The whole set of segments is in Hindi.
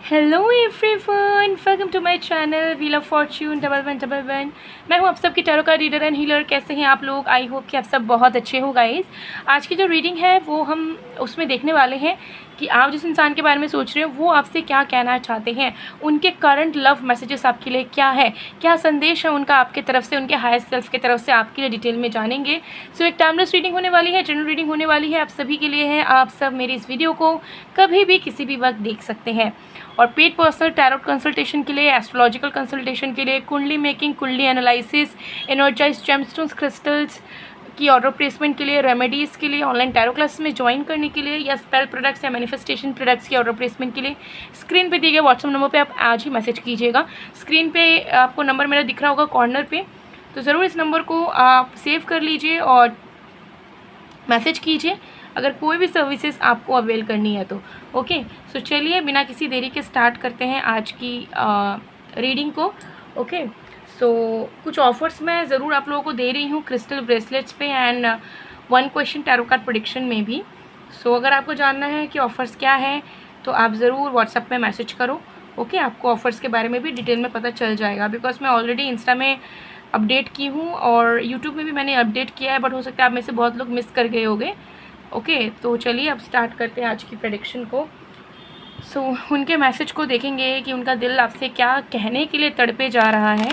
Hello everyone, welcome to my channel wheel of fortune 1111। मैं हूँ आप सबकी टैरो का रीडर एंड हीलर। कैसे हैं आप लोग? आई होप कि आप सब बहुत अच्छे हो गाइस। आज की जो रीडिंग है वो हम उसमें देखने वाले हैं कि आप जिस इंसान के बारे में सोच रहे हो वो आपसे क्या कहना चाहते हैं, उनके करंट लव मैसेजेस आपके लिए क्या है, क्या संदेश है उनका आपके तरफ से, उनके हायर सेल्फ की तरफ से आपके लिए डिटेल में जानेंगे। सो एक टाइमलेस रीडिंग होने वाली है, जनरल रीडिंग होने वाली है, आप सभी के लिए है। आप सब मेरी इस वीडियो को कभी भी किसी भी वक्त देख सकते हैं। और पेड पर्सनल टैरोट कंसल्टेशन के लिए, एस्ट्रोलॉजिकल कंसल्टेशन के लिए, कुंडली मेकिंग, कुंडली एनालिसिस, एनर्जाइज जेमस्टोन्स क्रिस्टल्स की ऑर्डर प्लेसमेंट के लिए, रेमेडीज़ के लिए, ऑनलाइन टैरो क्लासेस में ज्वाइन करने के लिए, या स्पेल प्रोडक्ट्स या मैनिफेस्टेशन प्रोडक्ट्स की ऑर्डर प्लेसमेंट के लिए स्क्रीन पे दिए गए व्हाट्सएप नंबर पे आप आज ही मैसेज कीजिएगा। स्क्रीन पे आपको नंबर मेरा दिख रहा होगा कॉर्नर पे, तो ज़रूर इस नंबर को आप सेव कर लीजिए और मैसेज कीजिए अगर कोई भी सर्विसेज आपको अवेल करनी है तो। ओके, सो चलिए बिना किसी देरी के स्टार्ट करते हैं आज की रीडिंग को। ओके, सो कुछ ऑफर्स मैं ज़रूर आप लोगों को दे रही हूँ क्रिस्टल ब्रेसलेट्स पे and 1 question tarot card prediction में भी। सो अगर आपको जानना है कि ऑफ़र्स क्या है तो आप ज़रूर व्हाट्सएप पे मैसेज करो। ओके, आपको ऑफ़र्स के बारे में भी डिटेल में पता चल जाएगा, बिकॉज मैं ऑलरेडी इंस्टा में अपडेट की हूँ और यूट्यूब में भी मैंने अपडेट किया है, बट हो सकता है आप में से बहुत लोग मिस कर गए होंगे। ओके, तो चलिए अब स्टार्ट करते हैं आज की प्रेडिक्शन को। सो उनके मैसेज को देखेंगे कि उनका दिल आपसे क्या कहने के लिए तड़पे जा रहा है।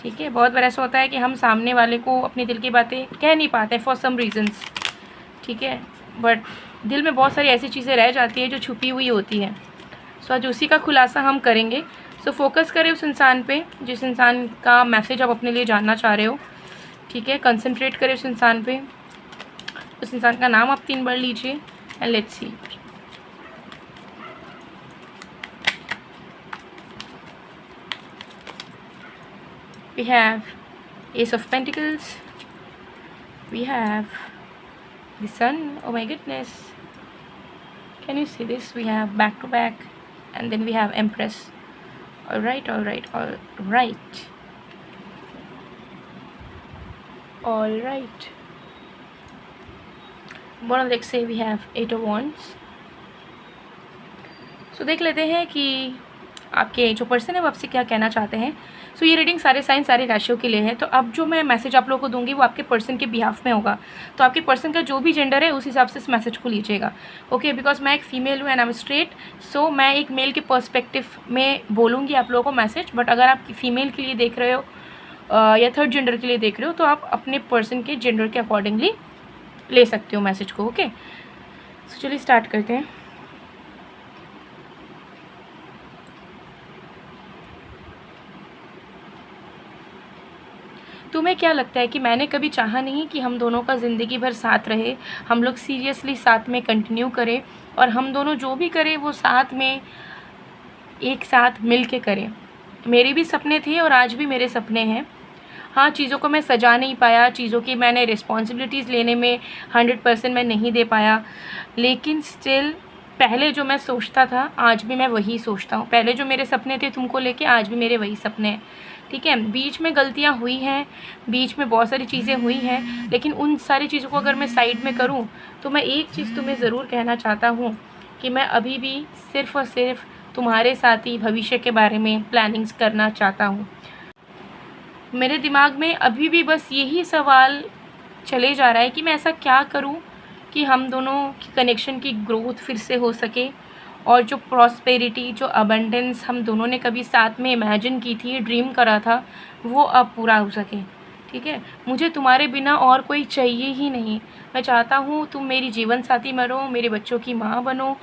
ठीक है, बहुत बार ऐसा होता है कि हम सामने वाले को अपने दिल की बातें कह नहीं पाते फॉर सम रीजंस। ठीक है, बट दिल में बहुत सारी ऐसी चीज़ें रह जाती है जो छुपी हुई होती है। सो आज उसी का खुलासा हम करेंगे। सो फोकस करें उस इंसान पे जिस इंसान का मैसेज आप अपने लिए जानना चाह रहे हो। ठीक है, कंसंट्रेट करें उस इंसान पे। उस इंसान का नाम आप 3 बार लीजिए and let's see. We have Ace of Pentacles. We have the Sun. Oh my goodness. Can you see this? We have back to back, and then we have Empress. All right, all right, all right. All right. Bottom deck say we have 8 of Wands. So देख लेते हैं कि आपके जो पर्सन है वो आपसे क्या कहना चाहते हैं। सो ये रीडिंग सारे साइन सारे राशियों के लिए है। तो अब जो मैं मैसेज आप लोगों को दूंगी वो आपके पर्सन के बिहाफ में होगा। तो आपके पर्सन का जो भी जेंडर है उस हिसाब से इस मैसेज को लीजिएगा। ओके, बिकॉज मैं एक फीमेल हूँ एंड आई एम स्ट्रेट, सो मैं एक मेल के पर्सपेक्टिव में बोलूँगी आप लोगों को मैसेज। बट अगर आप फीमेल के लिए देख रहे हो या थर्ड जेंडर के लिए देख रहे हो तो आप अपने पर्सन के जेंडर के अकॉर्डिंगली ले सकते हो मैसेज को। ओके, सो चलिए स्टार्ट करते हैं। तुम्हें क्या लगता है कि मैंने कभी चाहा नहीं कि हम दोनों का ज़िंदगी भर साथ रहे, हम लोग सीरियसली साथ में कंटिन्यू करें और हम दोनों जो भी करें वो साथ में एक साथ मिल के करें। मेरे भी सपने थे और आज भी मेरे सपने हैं। हाँ, चीज़ों को मैं सजा नहीं पाया, चीज़ों की मैंने रिस्पॉन्सिबिलिटीज़ लेने में 100% मैं नहीं दे पाया, लेकिन स्टिल पहले जो मैं सोचता था आज भी मैं वही सोचता हूँ। पहले जो मेरे सपने थे तुमको लेके आज भी मेरे वही सपने हैं। ठीक है, बीच में गलतियाँ हुई हैं, बीच में बहुत सारी चीज़ें हुई हैं, लेकिन उन सारी चीज़ों को अगर मैं साइड में करूँ तो मैं एक चीज़ तुम्हें ज़रूर कहना चाहता हूँ कि मैं अभी भी सिर्फ़ और सिर्फ तुम्हारे साथ ही भविष्य के बारे में प्लानिंग्स करना चाहता हूँ। मेरे दिमाग में अभी भी बस यही सवाल चले जा रहा है कि मैं ऐसा क्या करूँ कि हम दोनों की कनेक्शन की ग्रोथ फिर से हो सके और जो प्रॉस्पेरिटी, जो अबंडेंस हम दोनों ने कभी साथ में इमेजिन की थी, ड्रीम करा था, वो अब पूरा हो सके। ठीक है, मुझे तुम्हारे बिना और कोई चाहिए ही नहीं। मैं चाहता हूँ तुम मेरी जीवन साथी बनो, मेरे बच्चों की माँ बनो,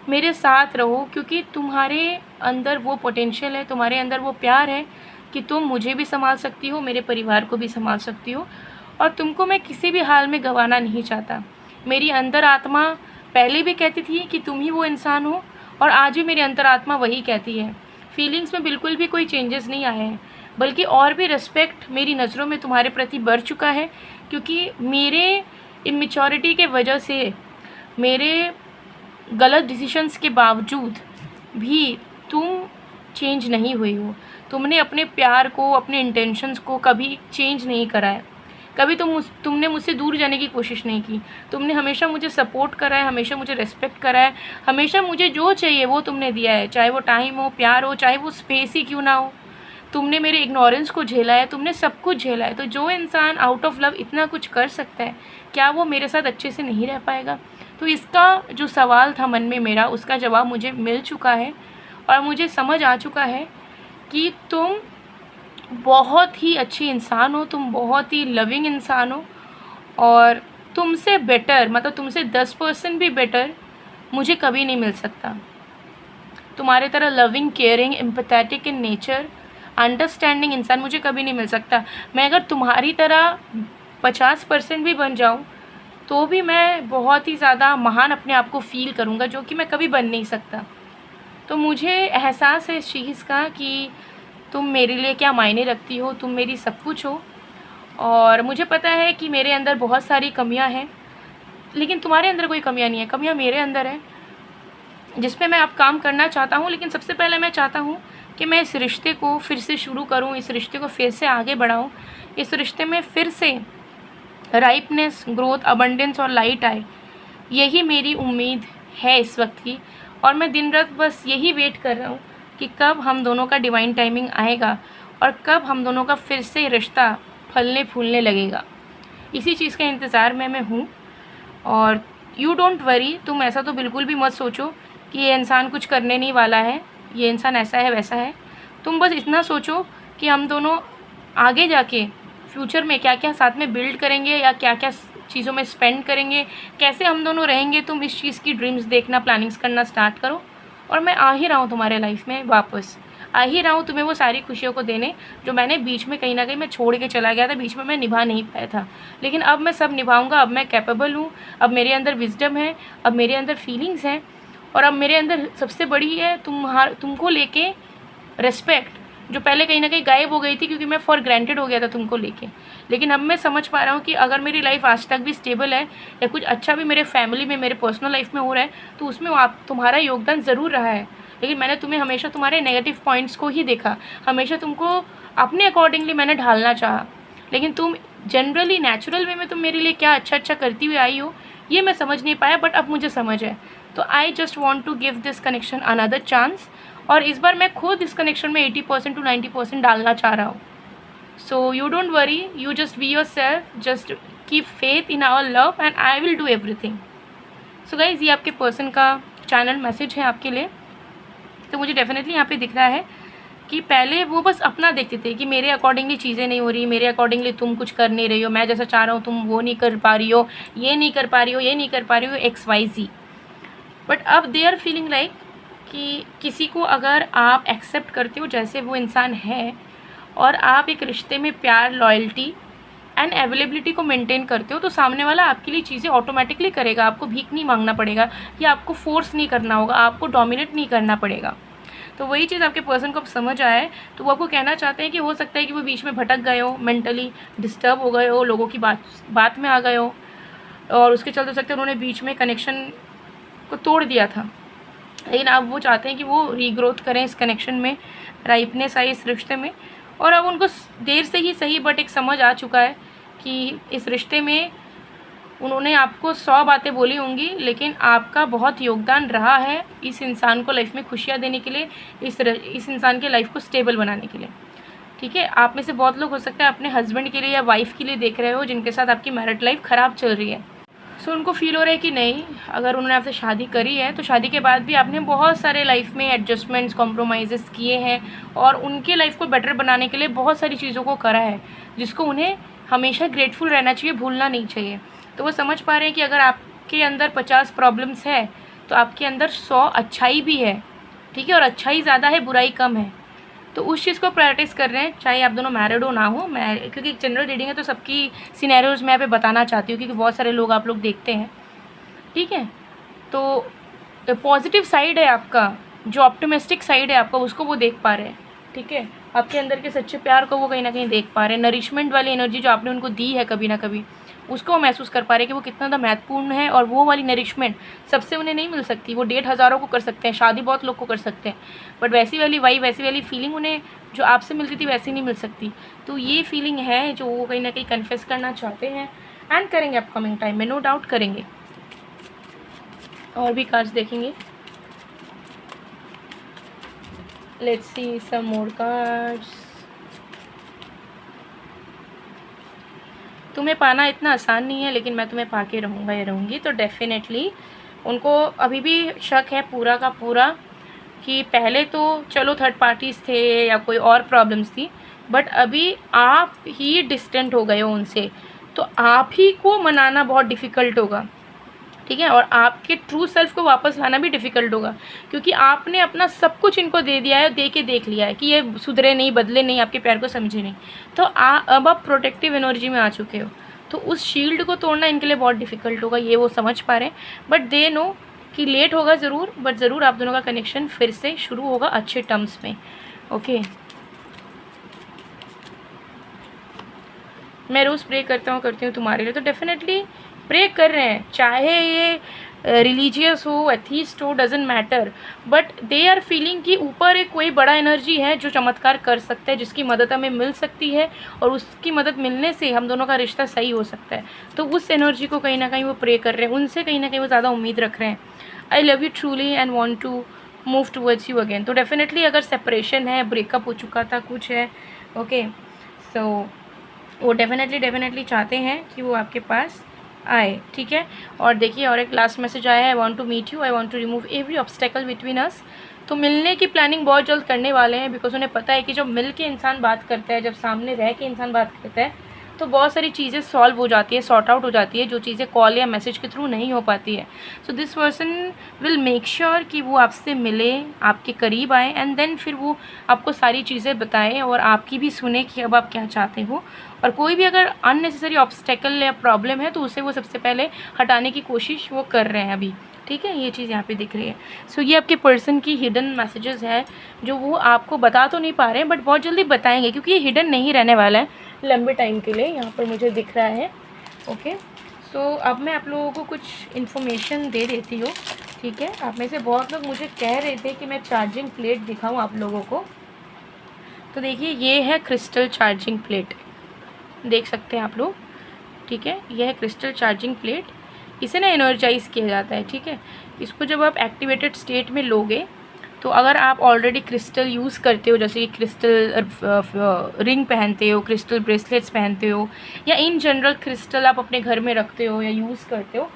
मेरे साथ रहो, क्योंकि तुम्हारे अंदर वो पोटेंशियल है, तुम्हारे अंदर वो प्यार है कि तुम मुझे भी संभाल सकती हो, मेरे परिवार को भी संभाल सकती हो, और तुमको मैं किसी भी हाल में गंवाना नहीं चाहता। मेरी अंतर आत्मा पहले भी कहती थी कि तुम ही वो इंसान हो और आज भी मेरी अंतरात्मा वही कहती है। फीलिंग्स में बिल्कुल भी कोई चेंजेस नहीं आए हैं, बल्कि और भी रिस्पेक्ट मेरी नज़रों में तुम्हारे प्रति बढ़ चुका है, क्योंकि मेरे इमेच्योरिटी के वजह से, मेरे गलत डिसीजंस के बावजूद भी तुम चेंज नहीं हुई हो। तुमने अपने प्यार को, अपने इंटेंशंस को कभी चेंज नहीं करा है। कभी तुमने मुझसे दूर जाने की कोशिश नहीं की। तुमने हमेशा मुझे सपोर्ट करा है, हमेशा मुझे रिस्पेक्ट करा है, हमेशा मुझे जो चाहिए वो तुमने दिया है, चाहे वो टाइम हो, प्यार हो, चाहे वो स्पेस ही क्यों ना हो। तुमने मेरे इग्नोरेंस को झेला है, तुमने सब कुछ झेला है। तो जो इंसान आउट ऑफ लव इतना कुछ कर सकता है, क्या वो मेरे साथ अच्छे से नहीं रह पाएगा? तो इसका जो सवाल था मन में मेरा, उसका जवाब मुझे मिल चुका है और मुझे समझ आ चुका है कि तुम बहुत ही अच्छी इंसान हो, तुम बहुत ही लविंग इंसान हो और तुमसे बेटर, मतलब तुमसे 10% भी बेटर मुझे कभी नहीं मिल सकता। तुम्हारे तरह loving, caring, empathetic in nature, understanding इंसान मुझे कभी नहीं मिल सकता। मैं अगर तुम्हारी तरह 50% भी बन जाऊँ तो भी मैं बहुत ही ज़्यादा महान अपने आप को फ़ील करूँगा, जो कि मैं कभी बन नहीं सकता। तो मुझे एहसास है इस चीज़ का कि तुम मेरे लिए क्या मायने रखती हो, तुम मेरी सब कुछ हो। और मुझे पता है कि मेरे अंदर बहुत सारी कमियां हैं, लेकिन तुम्हारे अंदर कोई कमियां नहीं है, कमियां मेरे अंदर है जिस पे मैं अब काम करना चाहता हूँ। लेकिन सबसे पहले मैं चाहता हूँ कि मैं इस रिश्ते को फिर से शुरू करूँ, इस रिश्ते को फिर से आगे बढ़ाऊँ, इस रिश्ते में फिर से राइपनेस, ग्रोथ, अबंडेंस और लाइट आए। यही मेरी उम्मीद है इस वक्त की, और मैं दिन रात बस यही वेट कर रहा हूँ कि कब हम दोनों का डिवाइन टाइमिंग आएगा और कब हम दोनों का फिर से रिश्ता फलने फूलने लगेगा। इसी चीज़ का इंतज़ार में मैं हूँ। और यू डोंट वरी, तुम ऐसा तो बिल्कुल भी मत सोचो कि ये इंसान कुछ करने नहीं वाला है, ये इंसान ऐसा है वैसा है। तुम बस इतना सोचो कि हम दोनों आगे जाके फ्यूचर में क्या क्या साथ में बिल्ड करेंगे या क्या क्या चीज़ों में स्पेंड करेंगे, कैसे हम दोनों रहेंगे। तुम इस चीज़ की ड्रीम्स देखना, प्लानिंग्स करना स्टार्ट करो। और मैं आ ही रहा हूँ तुम्हारे लाइफ में, वापस आ ही रहा हूँ तुम्हें वो सारी खुशियों को देने जो मैंने बीच में कहीं ना कहीं मैं छोड़ के चला गया था, बीच में मैं निभा नहीं पाया था। लेकिन अब मैं सब निभाऊंगा। अब मैं कैपेबल हूँ, अब मेरे अंदर विजडम है, अब मेरे अंदर फीलिंग्स हैं, और अब मेरे अंदर सबसे बड़ी है तुमको लेके रिस्पेक्ट, जो पहले कहीं ना कहीं गायब हो गई थी क्योंकि मैं फॉर ग्रांटेड हो गया था तुमको लेके। लेकिन अब मैं समझ पा रहा हूँ कि अगर मेरी लाइफ आज तक भी स्टेबल है या कुछ अच्छा भी मेरे फैमिली में, मेरे पर्सनल लाइफ में हो रहा है, तो उसमें तुम्हारा योगदान ज़रूर रहा है। लेकिन मैंने तुम्हें हमेशा तुम्हारे नेगेटिव पॉइंट्स को ही देखा, हमेशा तुमको अपने अकॉर्डिंगली मैंने ढालना चाहा। लेकिन तुम जनरली नेचुरल वे में तुम मेरे लिए क्या अच्छा अच्छा करती हुई आई हो, ये मैं समझ नहीं पाया, बट अब मुझे समझ है। तो I just want to give this connection another chance. और इस बार मैं खुद इस कनेक्शन में 80% to 90% डालना चाह रहा हूँ। So you don't worry, you just be yourself, just keep faith in our love and I will do everything. So guys, ये आपके पर्सन का चैनल मैसेज है आपके लिए। तो मुझे डेफिनेटली यहाँ पे दिख रहा है कि पहले वो बस अपना देखते थे कि मेरे अकॉर्डिंगली चीज़ें नहीं हो रही, मेरे अकॉर्डिंगली तुम कुछ कर नहीं रही हो, मैं जैसा चाह रहा हूँ तुम वो नहीं कर पा रही हो, ये नहीं कर पा रही हो, ये नहीं कर पा रही हो, XYZ। बट अब दे आर फीलिंग लाइक कि किसी को अगर आप एक्सेप्ट करते हो जैसे वो इंसान है, और आप एक रिश्ते में प्यार, लॉयल्टी एंड अवेलेबिलिटी को मेंटेन करते हो, तो सामने वाला आपके लिए चीज़ें ऑटोमेटिकली करेगा। आपको भीख नहीं मांगना पड़ेगा या आपको फोर्स नहीं करना होगा, आपको डोमिनेट नहीं करना पड़ेगा। तो वही चीज़ आपके पर्सन को अब समझ आया है। तो वो आपको कहना चाहते हैं कि हो सकता है कि वो बीच में भटक गए हो, मेंटली डिस्टर्ब हो गए हो, लोगों की बात में आ गए हो, और उसके चलते हो सकते हैं उन्होंने बीच में कनेक्शन को तोड़ दिया था। लेकिन अब वो चाहते हैं कि वो रीग्रोथ करें इस कनेक्शन में, राइपनेस आई इस रिश्ते में। और अब उनको देर से ही सही बट एक समझ आ चुका है कि इस रिश्ते में उन्होंने आपको 100 बातें बोली होंगी, लेकिन आपका बहुत योगदान रहा है इस इंसान को लाइफ में खुशियाँ देने के लिए, इस इंसान के लाइफ को स्टेबल बनाने के लिए। ठीक है, आप में से बहुत लोग हो सकते हैं अपने हस्बैंड के लिए या वाइफ के लिए देख रहे हो जिनके साथ आपकी मैरिड लाइफ ख़राब चल रही है। सो उनको फील हो रहा है कि नहीं, अगर उन्होंने आपसे शादी करी है तो शादी के बाद भी आपने बहुत सारे लाइफ में एडजस्टमेंट्स, कॉम्प्रोमाइज़ेस किए हैं, और उनके लाइफ को बेटर बनाने के लिए बहुत सारी चीज़ों को करा है, जिसको उन्हें हमेशा ग्रेटफुल रहना चाहिए, भूलना नहीं चाहिए। तो वो समझ पा रहे हैं कि अगर आपके अंदर 50 प्रॉब्लम्स है तो आपके अंदर 100 अच्छाई भी है। ठीक है, और अच्छाई ज़्यादा है, बुराई कम है। तो उस चीज़ को प्रायोरिटाइज़ कर रहे हैं, चाहे आप दोनों मैरिड हो ना हो। मैं क्योंकि जनरल रीडिंग है तो सबकी सिनेरियोज़ मैं यहाँ पे बताना चाहती हूँ, क्योंकि बहुत सारे लोग आप लोग देखते हैं। ठीक है, तो पॉजिटिव साइड है आपका, जो ऑप्टिमिस्टिक साइड है आपका, उसको वो देख पा रहे हैं। ठीक है, आपके अंदर के सच्चे प्यार को वो कहीं ना कहीं देख पा रहे हैं। नरिशमेंट वाली एनर्जी जो आपने उनको दी है कभी ना कभी, उसको वो महसूस कर पा रहे हैं कि वो कितना ज़्यादा महत्वपूर्ण है। और वो वाली नरिशमेंट सबसे उन्हें नहीं मिल सकती। वो डेट हज़ारों को कर सकते हैं, शादी बहुत लोग को कर सकते हैं, बट वैसी वाली फीलिंग उन्हें जो आपसे मिलती थी वैसी नहीं मिल सकती। तो ये फीलिंग है जो वो कहीं ना कहीं कन्फेस करना चाहते हैं एंड करेंगे अपकमिंग टाइम में, नो डाउट करेंगे। और भी कार्ड्स देखेंगे, let's see some more cards. तुम्हें पाना इतना आसान नहीं है, लेकिन मैं तुम्हें पाके रहूँगा या रहूँगी। तो डेफिनेटली उनको अभी भी शक है पूरा का पूरा कि पहले तो चलो थर्ड पार्टीज़ थे या कोई और प्रॉब्लम्स थी, बट अभी आप ही डिस्टेंट हो गए हो उनसे, तो आप ही को मनाना बहुत डिफ़िकल्ट होगा, ठीक है। और आपके ट्रू सेल्फ को वापस लाना भी डिफ़िकल्ट होगा, क्योंकि आपने अपना सब कुछ इनको दे दिया है, दे के देख लिया है कि ये सुधरे नहीं, बदले नहीं, आपके प्यार को समझे नहीं। तो अब आप प्रोटेक्टिव एनर्जी में आ चुके हो, तो उस शील्ड को तोड़ना इनके लिए बहुत डिफ़िकल्ट होगा, ये वो समझ पा रहे हैं। बट दे नो कि लेट होगा ज़रूर, बट ज़रूर आप दोनों का कनेक्शन फिर से शुरू होगा अच्छे टर्म्स में। ओके, मैं रोज़ प्रे करती हूँ तुम्हारे लिए, तो डेफिनेटली प्रे कर रहे हैं, चाहे ये रिलीजियस हो, एथीस्ट हो, doesn't matter, but they are feeling कि ऊपर एक कोई बड़ा एनर्जी है जो चमत्कार कर सकता है, जिसकी मदद हमें मिल सकती है, और उसकी मदद मिलने से हम दोनों का रिश्ता सही हो सकता है। तो उस एनर्जी को कहीं ना कहीं वो प्रे कर रहे हैं, उनसे कहीं ना कहीं वो ज़्यादा उम्मीद रख रहे हैं। I love you truly and want to move towards you again. तो डेफिनेटली अगर सेपरेशन है, ब्रेकअप हो चुका था, कुछ है, ओके, सो वो डेफिनेटली चाहते हैं कि वो आपके पास आए, ठीक है। और देखिए, और एक लास्ट मैसेज आया है, I want to meet you, I want to remove every obstacle between us. तो मिलने की प्लानिंग बहुत जल्द करने वाले हैं, बिकॉज उन्हें पता है कि जब मिल के इंसान बात करता है, जब सामने रह के इंसान बात करता है, तो बहुत सारी चीज़ें सॉल्व हो जाती है, सॉर्ट आउट हो जाती है, जो चीज़ें कॉल या मैसेज के थ्रू नहीं हो पाती है। So this person will make sure कि वो आपसे मिले, आपके करीब आए, एंड देन फिर वो आपको सारी चीज़ें बताएं और आपकी भी सुने कि अब आप क्या चाहते हो। और कोई भी अगर अननेसेसरी ऑब्स्टेकल या प्रॉब्लम है तो उसे वो सबसे पहले हटाने की कोशिश वो कर रहे हैं अभी, ठीक है। ये चीज़ यहाँ पे दिख रही है। सो ये आपके पर्सन की हिडन मैसेजेस है जो वो आपको बता तो नहीं पा रहे हैं, बट बहुत जल्दी बताएंगे, क्योंकि ये हिडन नहीं रहने वाला है लंबे टाइम के लिए, यहाँ पर मुझे दिख रहा है। ओके, सो अब मैं आप लोगों को कुछ इन्फॉर्मेशन दे देती हूँ, ठीक है। आप में से बहुत लोग मुझे कह रहे थे कि मैं चार्जिंग प्लेट दिखाऊँ आप लोगों को। तो देखिए, ये है क्रिस्टल चार्जिंग प्लेट, देख सकते हैं आप लोग, ठीक है। यह है क्रिस्टल चार्जिंग प्लेट, इसे ना एनर्जाइज़ किया जाता है, ठीक है। इसको जब आप एक्टिवेटेड स्टेट में लोगे, तो अगर आप ऑलरेडी क्रिस्टल यूज़ करते हो, जैसे कि क्रिस्टल रिंग पहनते हो, क्रिस्टल ब्रेसलेट्स पहनते हो, या इन जनरल क्रिस्टल आप अपने घर में रखते हो या यूज़ करते हो,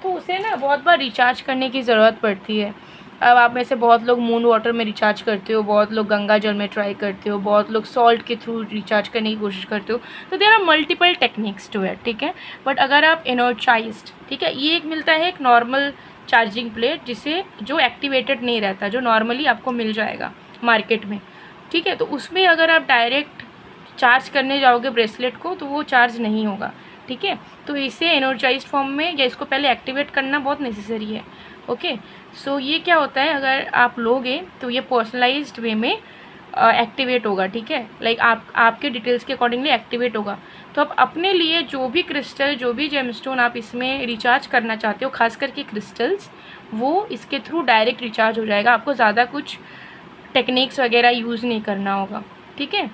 तो उसे ना बहुत बार रिचार्ज करने की ज़रूरत पड़ती है। अब आप में से बहुत लोग मून वाटर में रिचार्ज करते हो, बहुत लोग गंगा जल में ट्राई करते हो, बहुत लोग सॉल्ट के थ्रू रिचार्ज करने की कोशिश करते हो। तो there are multiple techniques to it, ठीक है। बट अगर आप एनर्जाइज्ड, ठीक है, ये एक मिलता है एक नॉर्मल चार्जिंग प्लेट, जिसे जो एक्टिवेटेड नहीं रहता, जो नॉर्मली आपको मिल जाएगा मार्केट में, ठीक है। तो उसमें अगर आप डायरेक्ट चार्ज करने जाओगे ब्रेसलेट को, तो वो चार्ज नहीं होगा, ठीक है। तो इसे एनर्जाइज फॉर्म में या इसको पहले एक्टिवेट करना बहुत नेसेसरी है। ओके, सो ये क्या होता है, अगर आप लोगे तो ये पर्सनलाइज्ड वे में एक्टिवेट होगा, ठीक है। लाइक आपके डिटेल्स के अकॉर्डिंगली एक्टिवेट होगा। तो आप अपने लिए जो भी क्रिस्टल, जो भी जेमस्टोन आप इसमें रिचार्ज करना चाहते हो, खास करके क्रिस्टल्स, वो इसके थ्रू डायरेक्ट रिचार्ज हो जाएगा। आपको ज़्यादा कुछ टेक्निक्स वगैरह यूज़ नहीं करना होगा, ठीक है।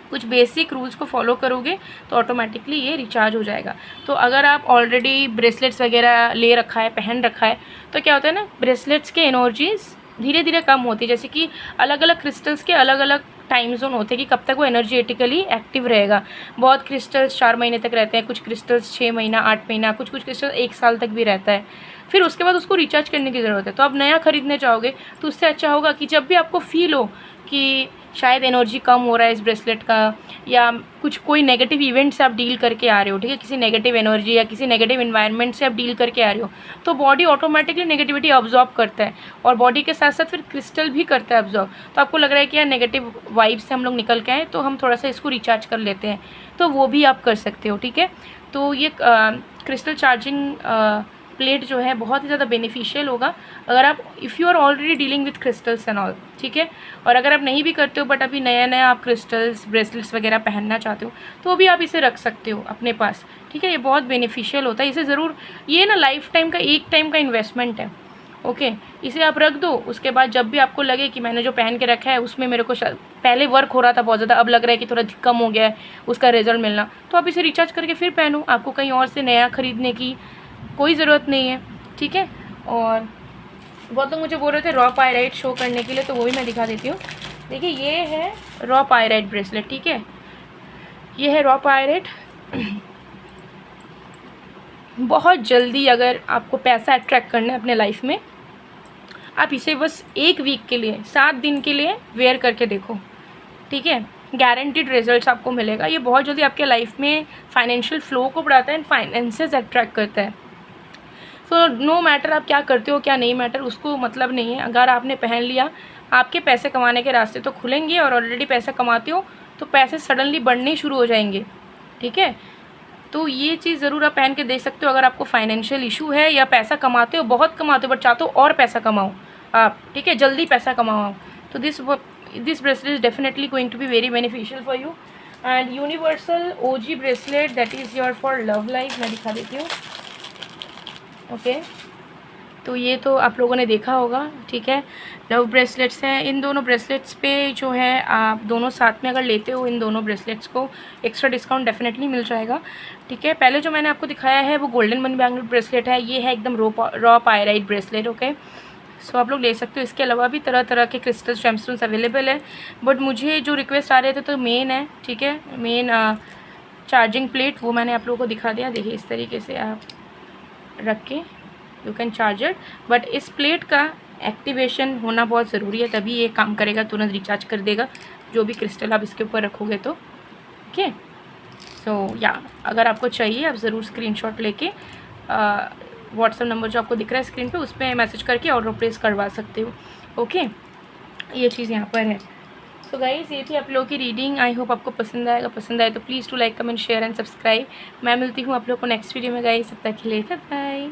कुछ बेसिक रूल्स को फॉलो करोगे तो ऑटोमेटिकली ये रिचार्ज हो जाएगा। तो अगर आप ऑलरेडी ब्रेसलेट्स वगैरह ले रखा है, पहन रखा है, तो क्या होता है ना, ब्रेसलेट्स के एनर्जीज धीरे धीरे कम होती है। जैसे कि अलग अलग क्रिस्टल्स के अलग अलग टाइम जोन होते हैं कि कब तक वो एनर्जेटिकली एक्टिव रहेगा। बहुत क्रिस्टल्स 4 महीने तक रहते हैं, कुछ क्रिस्टल्स 6 महीना, 8 महीना, कुछ क्रिस्टल 1 साल तक भी रहता है। फिर उसके बाद उसको रिचार्ज करने की ज़रूरत है। तो आप नया खरीदने चाहोगे तो उससे अच्छा होगा कि जब भी आपको फील हो कि शायद एनर्जी कम हो रहा है इस ब्रेसलेट का, या कुछ कोई नेगेटिव इवेंट से आप डील करके आ रहे हो, ठीक है, किसी नेगेटिव एनर्जी या किसी नेगेटिव इन्वायरमेंट से आप डील करके आ रहे हो, तो बॉडी ऑटोमेटिकली नेगेटिविटी ऑब्जॉर्ब करता है, और बॉडी के साथ साथ फिर क्रिस्टल भी करता है ऑब्जॉर्ब। तो आपको लग रहा है कि यार नेगेटिव वाइब से हम लोग निकल के आए, तो हम थोड़ा सा इसको रिचार्ज कर लेते हैं, तो वो भी आप कर सकते हो, ठीक है। तो ये क्रिस्टल चार्जिंग प्लेट जो है बहुत ही ज़्यादा बेनिफिशियल होगा अगर आप if you are already dealing with crystals and all, ठीक है। और अगर आप नहीं भी करते हो बट अभी नया नया आप क्रिस्टल्स ब्रेसलेट्स वगैरह पहनना चाहते हो तो भी आप इसे रख सकते हो अपने पास, ठीक है। ये बहुत बेनिफिशियल होता है, इसे ज़रूर, ये ना लाइफ टाइम का एक टाइम का इन्वेस्टमेंट है, ओके। इसे आप रख दो, उसके बाद जब भी आपको लगे कि मैंने जो पहन के रखा है उसमें मेरे को पहले वर्क हो रहा था बहुत ज़्यादा, अब लग रहा है कि थोड़ा कम हो गया है उसका रिजल्ट मिलना, तो आप इसे रिचार्ज करके फिर पहनो, आपको कहीं और से नया ख़रीदने की कोई ज़रूरत नहीं है, ठीक है। और बहुत लोग मुझे बोल रहे थे रॉ पायराइट शो करने के लिए, तो वो भी मैं दिखा देती हूँ। देखिए ये है रॉ पायराइट ब्रेसलेट, ठीक है, ये है रॉ पायराइट। बहुत जल्दी अगर आपको पैसा अट्रैक्ट करना है अपने लाइफ में, आप इसे बस 1 वीक के लिए 7 दिन के लिए वेयर करके देखो, ठीक है। गारंटीड रिजल्ट्स आपको मिलेगा। ये बहुत जल्दी आपके लाइफ में फाइनेंशियल फ्लो को बढ़ाता है एंड फाइनेंसेस अट्रैक्ट करता है। सो नो मैटर आप क्या करते हो क्या नहीं मैटर, उसको मतलब नहीं है। अगर आपने पहन लिया, आपके पैसे कमाने के रास्ते तो खुलेंगे, और ऑलरेडी पैसा कमाते हो तो पैसे सडनली बढ़ने शुरू हो जाएंगे, ठीक है। तो ये चीज़ ज़रूर आप पहन के देख सकते हो। अगर आपको फाइनेंशियल इशू है या पैसा कमाते हो, बहुत कमाते हो बट चाहते हो और पैसा कमाओ आप, ठीक है, जल्दी पैसा कमाओ, तो this bracelet is definitely going to be very beneficial for you. And universal OG bracelet that is your for love life, मैं दिखा देती हूँ, ओके। तो ये तो आप लोगों ने देखा होगा, ठीक है। लव ब्रेसलेट्स हैं। इन दोनों ब्रेसलेट्स पे जो है आप दोनों साथ में अगर लेते हो इन दोनों ब्रेसलेट्स को, एक्स्ट्रा डिस्काउंट डेफिनेटली मिल जाएगा, ठीक है। पहले जो मैंने आपको दिखाया है वो गोल्डन मनी बैंगल ब्रेसलेट है, ये है एकदम रॉ पायराइट ब्रेसलेट, ओके। सो आप लोग ले सकते हो। इसके अलावा भी तरह तरह के क्रिस्टल जेमस्टोन्स अवेलेबल है, बट मुझे जो रिक्वेस्ट आ रहे थे तो मेन है, ठीक है, मेन चार्जिंग प्लेट, वो मैंने आप लोगों को दिखा दिया। देखिए इस तरीके से आप रख के you can charge it, but इस प्लेट का एक्टिवेशन होना बहुत ज़रूरी है, तभी ये काम करेगा, तुरंत रिचार्ज कर देगा जो भी क्रिस्टल आप इसके ऊपर रखोगे तो, ओके। सो या अगर आपको चाहिए आप ज़रूर स्क्रीनशॉट लेके व्हाट्सएप नंबर जो आपको दिख रहा है स्क्रीन पे उस पर मैसेज करके ऑर्डर प्लेस करवा सकते हो, ओके। ये चीज़ यहाँ पर है। सो गाइज़ ये थी आप लोगों की रीडिंग। आई होप आपको पसंद आएगा, पसंद आए तो please to like comment share and subscribe. मैं मिलती हूँ आप लोगों को नेक्स्ट वीडियो में गाइज़, तब तक के लिए बाय।